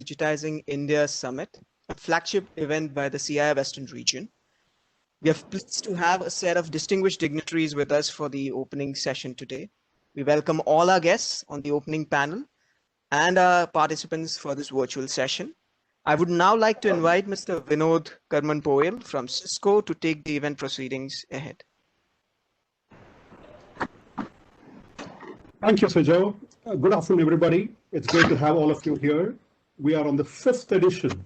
Digitizing India Summit, a flagship event by the CII Western region. We are pleased to have a set of distinguished dignitaries with us for the opening session today. We welcome all our guests on the opening panel and our participants for this virtual session. I would now like to invite Mr. Vinod Karmanpoil from Cisco to take the event proceedings ahead. Thank you, Sujo. Good afternoon, everybody. It's great to have all of you here. We are on the 5th edition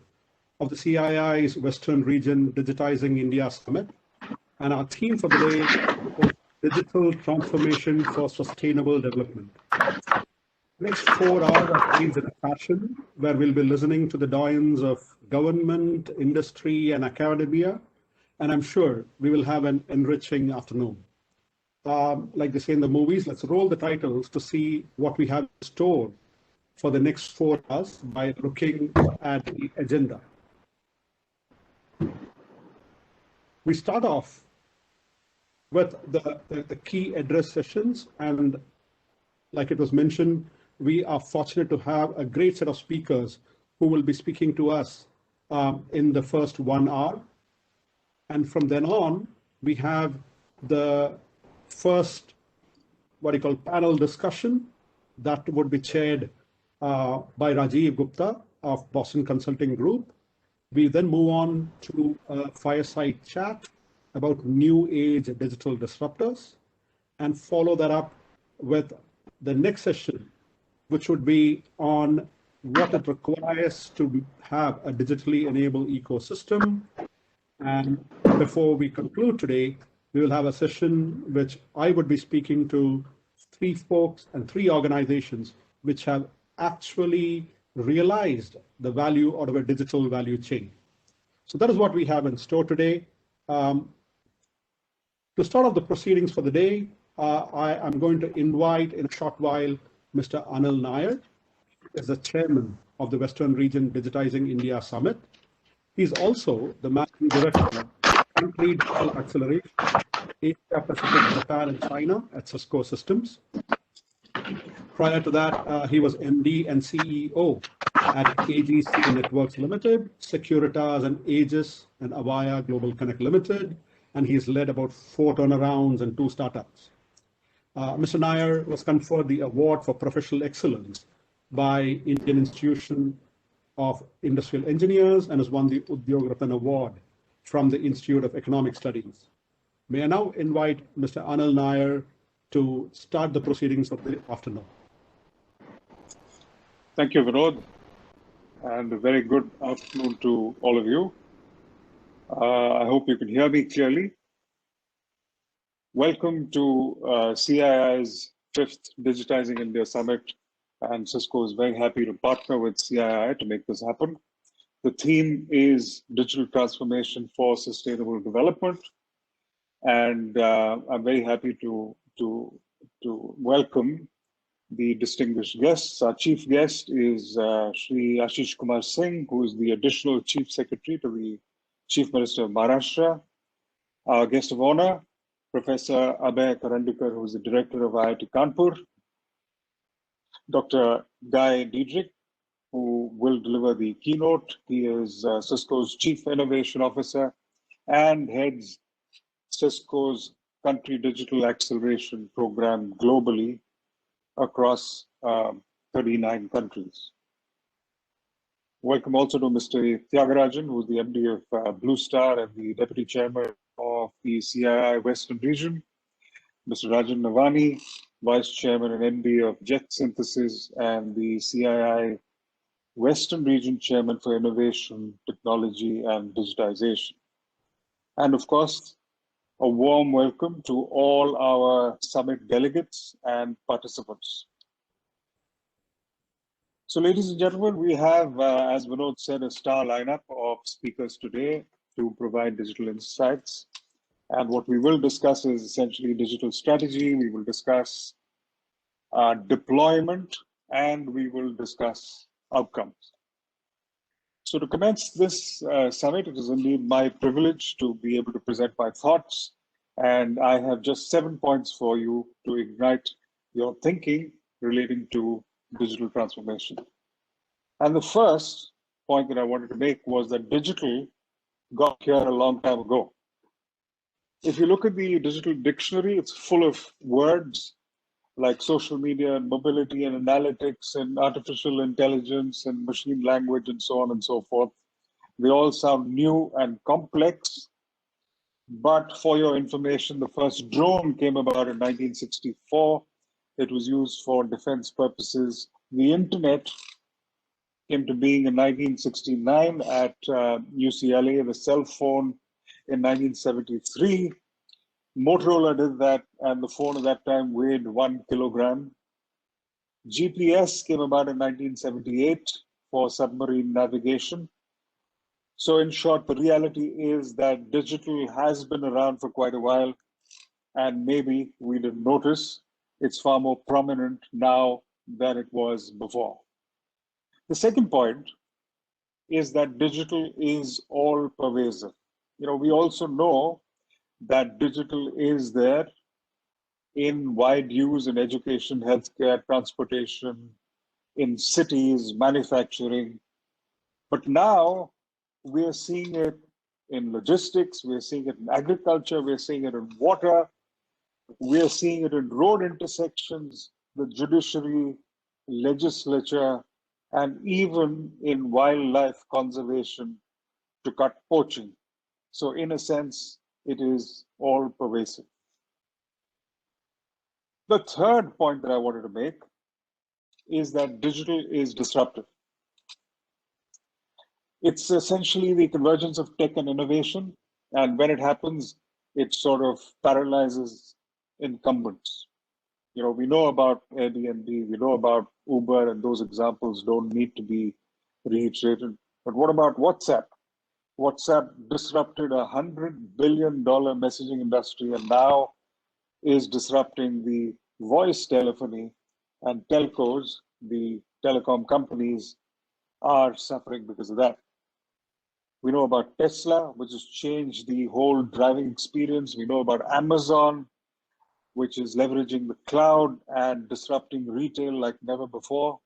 of the CII's Western Region Digitizing India Summit, and our theme for the day is Digital Transformation for Sustainable Development. Next 4 hours are themes in a fashion where we'll be listening to the doyens of government, industry, and academia, and I'm sure we will have an enriching afternoon. Like they say in the movies, let's roll the titles to see what we have in store for the next 4 hours by looking at the agenda. We start off with the key address sessions, and like it was mentioned, we are fortunate to have a great set of speakers who will be speaking to us in the first 1 hour. And from then on, we have the first, panel discussion that would be chaired by Rajiv Gupta of Boston Consulting Group. We then move on to a fireside chat about new age digital disruptors and follow that up with the next session, which would be on what it requires to have a digitally enabled ecosystem. And before we conclude today, we will have a session which I would be speaking to 3 folks and 3 organizations which have actually realized the value out of a digital value chain. So that is what we have in store today. To start off the proceedings for the day, I am going to invite in a short while Mr. Anil Nair, as the chairman of the Western Region Digitizing India Summit. He's also the managing director of Country Digital Acceleration, Asia Pacific, Japan, and China at Cisco Systems. Prior to that, he was MD and CEO at AGC Networks Limited, Securitas and Aegis and Avaya Global Connect Limited, and he's led about 4 turnarounds and 2 startups. Mr. Nair was conferred the Award for Professional Excellence by Indian Institution of Industrial Engineers and has won the Udyog Ratan Award from the Institute of Economic Studies. May I now invite Mr. Anil Nair to start the proceedings of the afternoon. Thank you, Vinod, and a very good afternoon to all of you. I hope you can hear me clearly. Welcome to CII's 5th Digitizing India Summit, and Cisco is very happy to partner with CII to make this happen. The theme is Digital Transformation for Sustainable Development, and I'm very happy to welcome the distinguished guests. Our chief guest is Shri Ashish Kumar Singh, who is the additional Chief Secretary to the Chief Minister of Maharashtra. Our guest of honor, Professor Abhay Karandikar, who is the Director of IIT Kanpur. Dr. Guy Diedrich, who will deliver the keynote. He is Cisco's Chief Innovation Officer and heads Cisco's Country Digital Acceleration Program globally across 39 countries. Welcome also to Mr. Thiagarajan, who is the MD of Blue Star and the Deputy Chairman of the CII Western Region. Mr. Rajan Navani, Vice Chairman and MD of Jet Synthesis and the CII Western Region Chairman for Innovation, Technology and Digitization. And of course, a warm welcome to all our summit delegates and participants. So ladies and gentlemen, we have, as Vinod said, a star lineup of speakers today to provide digital insights. And what we will discuss is essentially digital strategy. We will discuss deployment, and we will discuss outcomes. So to commence this summit, it is indeed my privilege to be able to present my thoughts. And I have just 7 points for you to ignite your thinking relating to digital transformation. And the first point that I wanted to make was that digital got here a long time ago. If you look at the digital dictionary, it's full of words like social media and mobility and analytics and artificial intelligence and machine language and so on and so forth. They all sound new and complex. But for your information, the first drone came about in 1964. It was used for defense purposes. The internet came to being in 1969 at UCLA, the cell phone in 1973. Motorola did that, and the phone at that time weighed 1 kilogram. GPS came about in 1978 for submarine navigation. So in short, the reality is that digital has been around for quite a while, and maybe we didn't notice. It's far more prominent now than it was before. The second point is that digital is all pervasive. We also know that digital is there in wide use in education, healthcare, transportation, in cities, manufacturing. But now we are seeing it in logistics, we are seeing it in agriculture, we are seeing it in water, we are seeing it in road intersections, the judiciary, legislature, and even in wildlife conservation to cut poaching. So in a sense, it is all pervasive. The third point that I wanted to make is that digital is disruptive. It's essentially the convergence of tech and innovation. And when it happens, it sort of paralyzes incumbents. We know about Airbnb, we know about Uber, and those examples don't need to be reiterated. But what about WhatsApp? WhatsApp disrupted a $100 billion messaging industry and now is disrupting the voice telephony, and telcos, the telecom companies, are suffering because of that. We know about Tesla, which has changed the whole driving experience. We know about Amazon, which is leveraging the cloud and disrupting retail like never before.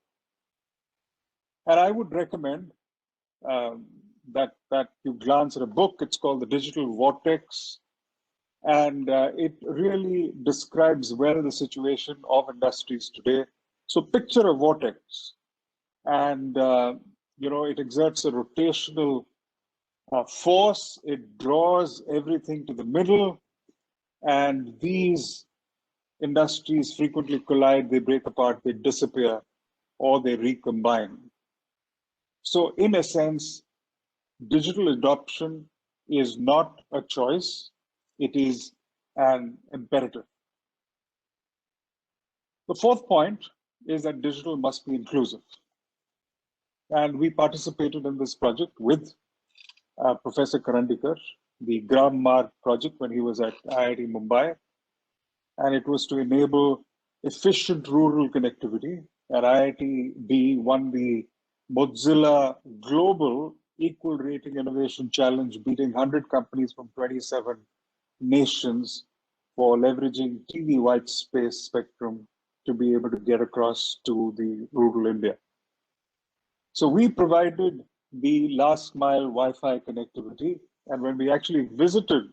And I would recommend that you glance at a book. It's called The Digital Vortex. And it really describes well the situation of industries today. So picture a vortex, and it exerts a rotational force. It draws everything to the middle, and these industries frequently collide, they break apart, they disappear, or they recombine. So in a sense, digital adoption is not a choice. It is an imperative. The fourth point is that digital must be inclusive. And we participated in this project with Professor Karandikar, the Gram Marg project when he was at IIT Mumbai. And it was to enable efficient rural connectivity. And IIT-B won the Mozilla Global Equal Rating Innovation Challenge, beating 100 companies from 27 nations for leveraging TV white space spectrum to be able to get across to the rural India. So we provided the last mile Wi-Fi connectivity. And when we actually visited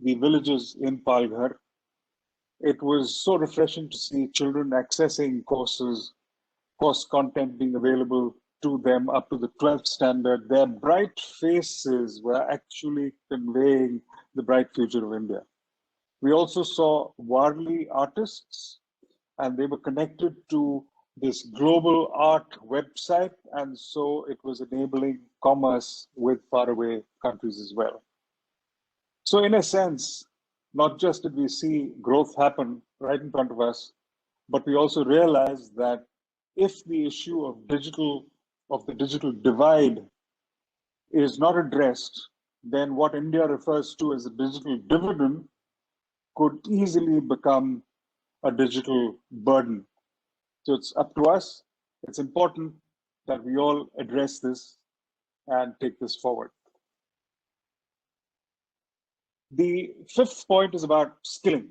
the villages in Palghar, it was so refreshing to see children accessing courses, course content being available to them up to the 12th standard. Their bright faces were actually conveying the bright future of India. We also saw Warli artists, and they were connected to this global art website, and so it was enabling commerce with faraway countries as well. So in a sense, not just did we see growth happen right in front of us, but we also realized that if the issue of the digital divide is not addressed, then what India refers to as a digital dividend could easily become a digital burden. So it's up to us. It's important that we all address this and take this forward. The fifth point is about skilling.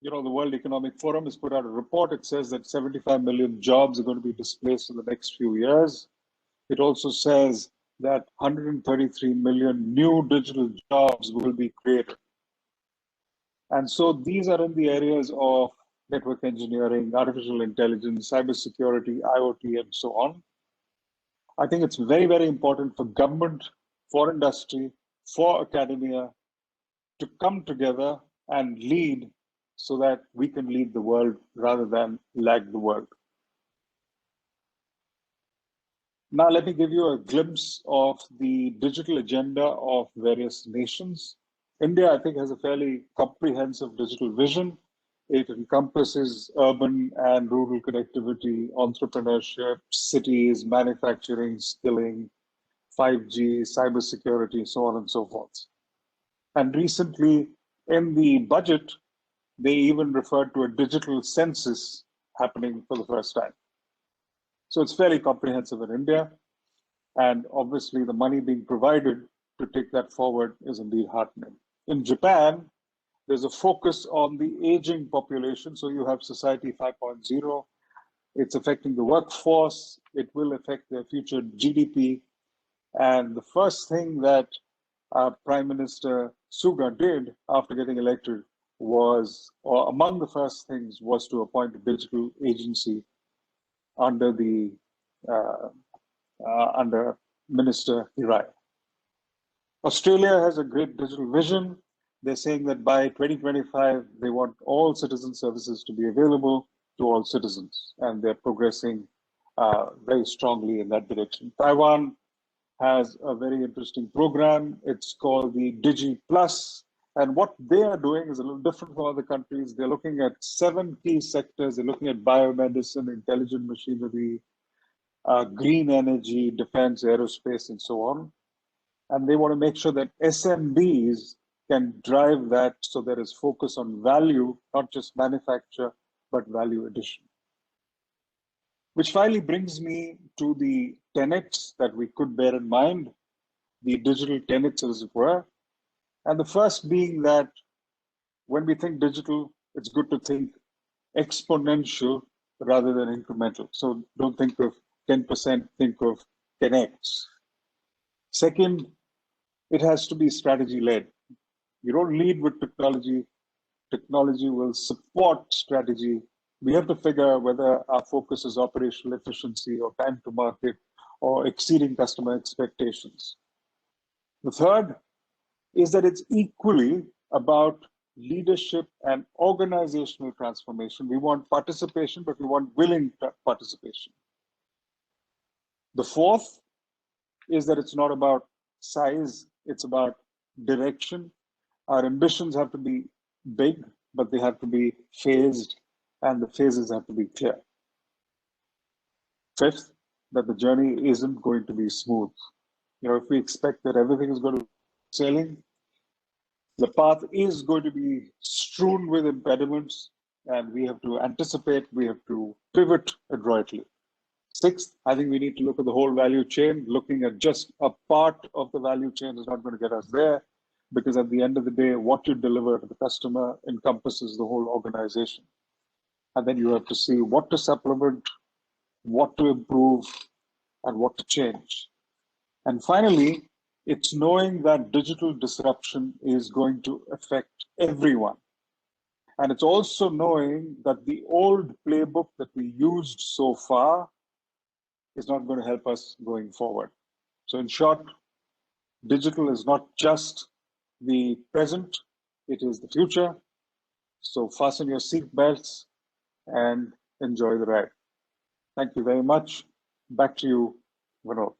The World Economic Forum has put out a report. It says that 75 million jobs are going to be displaced in the next few years. It also says that 133 million new digital jobs will be created. And so these are in the areas of network engineering, artificial intelligence, cybersecurity, IoT, and so on. I think it's very, very important for government, for industry, for academia to come together and lead so that we can lead the world rather than lag the world. Now, let me give you a glimpse of the digital agenda of various nations. India, I think, has a fairly comprehensive digital vision. It encompasses urban and rural connectivity, entrepreneurship, cities, manufacturing, skilling, 5G, cybersecurity, so on and so forth. And recently, in the budget, they even referred to a digital census happening for the first time. So it's fairly comprehensive in India. And obviously, the money being provided to take that forward is indeed heartening. In Japan, there's a focus on the aging population. So you have Society 5.0. It's affecting the workforce. It will affect their future GDP. And the first thing that Prime Minister Suga did after getting elected was, or among the first things, was to appoint a digital agency under the under Minister Hirai. Australia has a great digital vision. They're saying that by 2025, they want all citizen services to be available to all citizens, and they're progressing very strongly in that direction. Taiwan has a very interesting program. It's called the Digi Plus. And what they are doing is a little different from other countries. They're looking at 7 key sectors. They're looking at biomedicine, intelligent machinery, green energy, defense, aerospace, and so on. And they want to make sure that SMBs can drive that so there is focus on value, not just manufacture, but value addition. Which finally brings me to the tenets that we could bear in mind, the digital tenets, as it were. And the first being that when we think digital, it's good to think exponential rather than incremental. So don't think of 10%, think of 10x. Second, it has to be strategy-led. You don't lead with technology. Technology will support strategy. We have to figure out whether our focus is operational efficiency or time to market or exceeding customer expectations. The third is that it's equally about leadership and organizational transformation. We want participation, but we want willing participation. The fourth is that it's not about size, it's about direction. Our ambitions have to be big, but they have to be phased, and the phases have to be clear. Fifth, that the journey isn't going to be smooth. You know, if we expect that everything is going to be sailing, the path is going to be strewn with impediments, and we have to anticipate, we have to pivot adroitly. Sixth, I think we need to look at the whole value chain. Looking at just a part of the value chain is not going to get us there, because at the end of the day, what you deliver to the customer encompasses the whole organization. And then you have to see what to supplement, what to improve, and what to change. And finally, it's knowing that digital disruption is going to affect everyone. And it's also knowing that the old playbook that we used so far is not going to help us going forward. So in short, digital is not just the present, it is the future. So fasten your seat belts and enjoy the ride. Thank you very much. Back to you, Vinod.